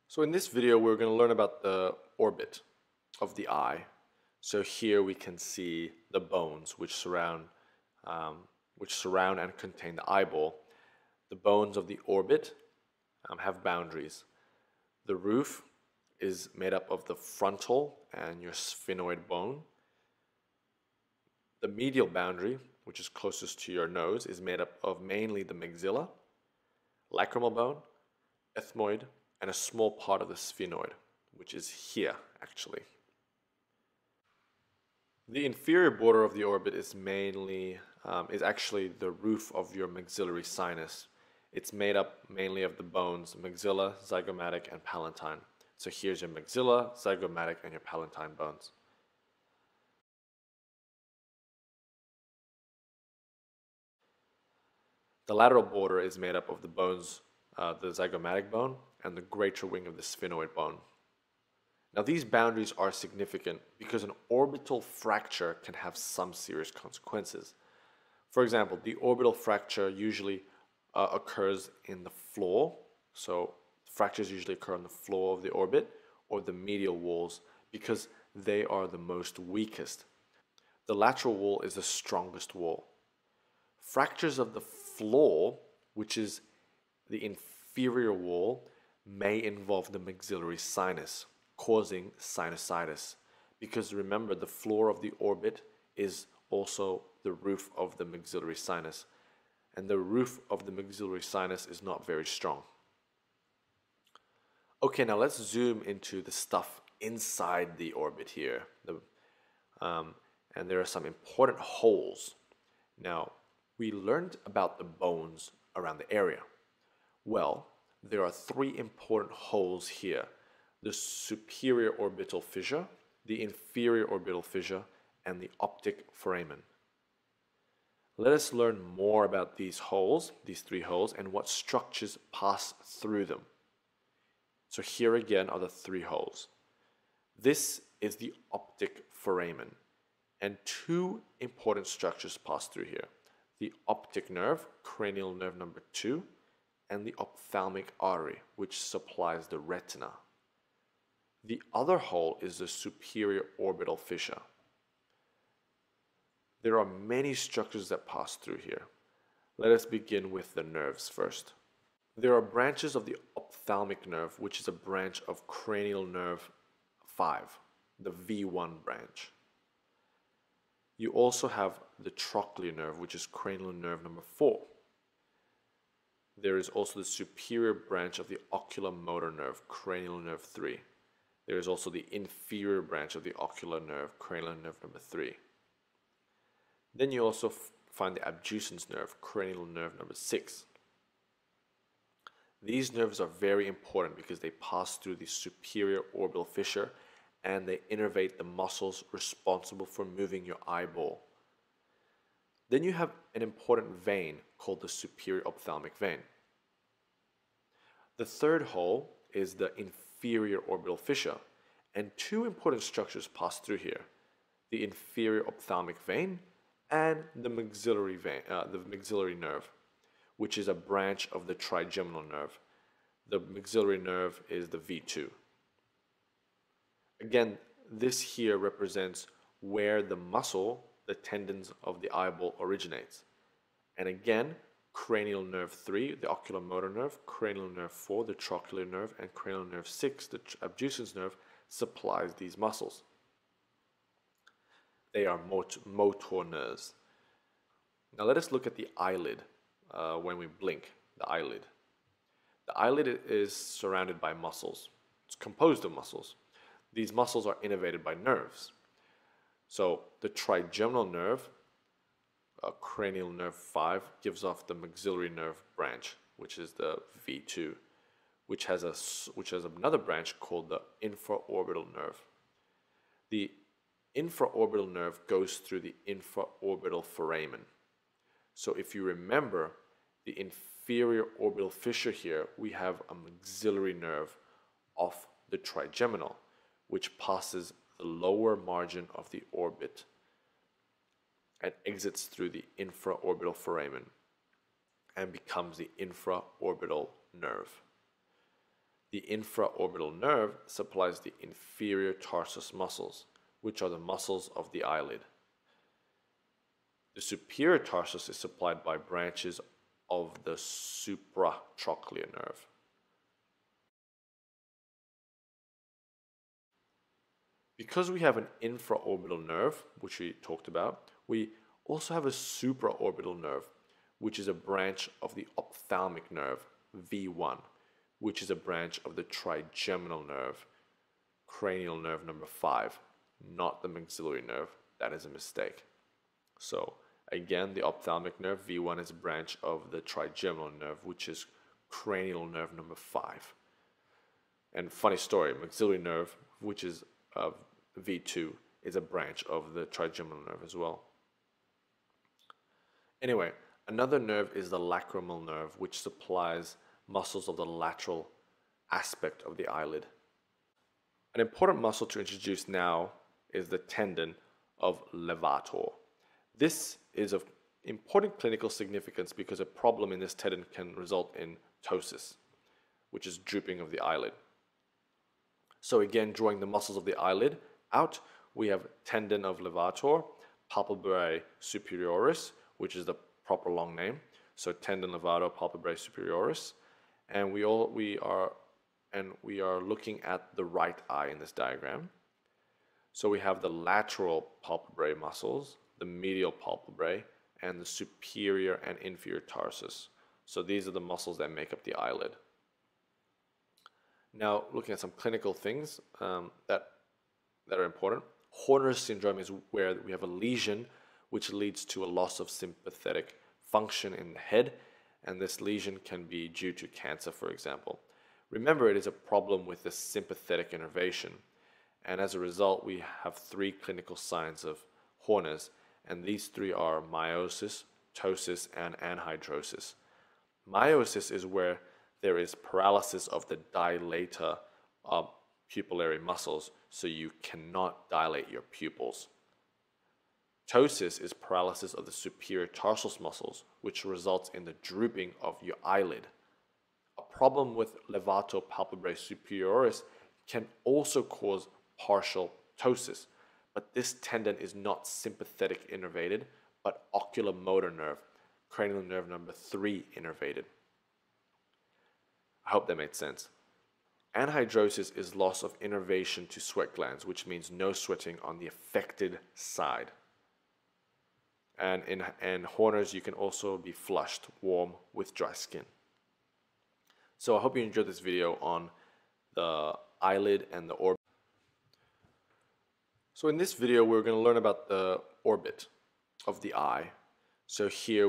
So in this video, we're going to learn about the orbit of the eye. So here we can see the bones which surround and contain the eyeball. The bones of the orbit have boundaries. The roof is made up of the frontal and your sphenoid bone. The medial boundary, which is closest to your nose, is made up of mainly the maxilla, lacrimal bone, ethmoid, and a small part of the sphenoid, which is here, actually. The inferior border of the orbit is actually the roof of your maxillary sinus. It's made up mainly of the bones maxilla, zygomatic, and palatine. So here's your maxilla, zygomatic, and your palatine bones. The lateral border is made up of the bones, the zygomatic bone, and the greater wing of the sphenoid bone. Now these boundaries are significant because an orbital fracture can have some serious consequences. For example, the orbital fracture usually occurs in the floor, so fractures usually occur on the floor of the orbit or the medial walls because they are the most weakest. The lateral wall is the strongest wall. Fractures of the floor, which is the inferior wall, may involve the maxillary sinus, causing sinusitis. Because remember, the floor of the orbit is also the roof of the maxillary sinus, and the roof of the maxillary sinus is not very strong. Okay, now let's zoom into the stuff inside the orbit here. And there are some important holes. Now, we learned about the bones around the area. Well, there are three important holes here: the superior orbital fissure, the inferior orbital fissure, and the optic foramen. Let us learn more about these holes, these three holes, and what structures pass through them. So here again are the three holes. This is the optic foramen, and two important structures pass through here: the optic nerve, cranial nerve number 2, and the ophthalmic artery, which supplies the retina. The other hole is the superior orbital fissure. There are many structures that pass through here. Let us begin with the nerves first. There are branches of the ophthalmic nerve, which is a branch of cranial nerve 5, the V1 branch. You also have the trochlear nerve, which is cranial nerve number 4. There is also the superior branch of the oculomotor nerve, cranial nerve 3. There is also the inferior branch of the ocular nerve, cranial nerve number 3. Then you also find the abducens nerve, cranial nerve number 6. These nerves are very important because they pass through the superior orbital fissure and they innervate the muscles responsible for moving your eyeball. Then you have an important vein called the superior ophthalmic vein. The third hole is the inferior orbital fissure, and two important structures pass through here: the inferior ophthalmic vein and the maxillary nerve, which is a branch of the trigeminal nerve. The maxillary nerve is the V2. Again, this here represents where the muscle, the tendons of the eyeball originates. And again, cranial nerve 3, the oculomotor nerve, cranial nerve 4, the trochlear nerve, and cranial nerve 6, the abducens nerve, supplies these muscles. They are motor nerves. Now let us look at the eyelid when we blink, the eyelid. The eyelid is surrounded by muscles. It's composed of muscles. These muscles are innervated by nerves. So the trigeminal nerve, cranial nerve 5, gives off the maxillary nerve branch, which is the V2, which has another branch called the infraorbital nerve. The infraorbital nerve goes through the infraorbital foramen. So if you remember the inferior orbital fissure here, we have a maxillary nerve off the trigeminal, which passes the lower margin of the orbit and exits through the infraorbital foramen and becomes the infraorbital nerve. The infraorbital nerve supplies the inferior tarsus muscles, which are the muscles of the eyelid. The superior tarsus is supplied by branches of the supratrochlear nerve. Because we have an infraorbital nerve, which we talked about, we also have a supraorbital nerve, which is a branch of the ophthalmic nerve, V1, which is a branch of the trigeminal nerve, cranial nerve number 5, not the maxillary nerve. That is a mistake. So again, the ophthalmic nerve, V1, is a branch of the trigeminal nerve, which is cranial nerve number 5. And funny story, maxillary nerve, which is V2, is a branch of the trigeminal nerve as well. Anyway, another nerve is the lacrimal nerve, which supplies muscles of the lateral aspect of the eyelid. An important muscle to introduce now is the tendon of levator. This is of important clinical significance because a problem in this tendon can result in ptosis, which is drooping of the eyelid. So again, drawing the muscles of the eyelid out, we have tendon of levator, palpebrae superioris, which is the proper long name. So tendon levator palpebrae superioris, and we are looking at the right eye in this diagram. So we have the lateral palpebrae muscles, the medial palpebrae, and the superior and inferior tarsus. So these are the muscles that make up the eyelid. Now, looking at some clinical things that are important. Horner's syndrome is where we have a lesion which leads to a loss of sympathetic function in the head, and this lesion can be due to cancer, for example. Remember, it is a problem with the sympathetic innervation, and as a result, we have 3 clinical signs of Horner's, and these 3 are miosis, ptosis, and anhidrosis. Miosis is where there is paralysis of the dilator pupillary muscles, so you cannot dilate your pupils. Ptosis is paralysis of the superior tarsus muscles, which results in the drooping of your eyelid. A problem with levator palpebrae superioris can also cause partial ptosis, but this tendon is not sympathetic innervated, but oculomotor nerve, cranial nerve number 3 innervated. I hope that made sense. Anhidrosis is loss of innervation to sweat glands, which means no sweating on the affected side. And in Horner's, you can also be flushed, warm, with dry skin. So I hope you enjoyed this video on the eyelid and the orbit. So in this video, we're going to learn about the orbit of the eye. So here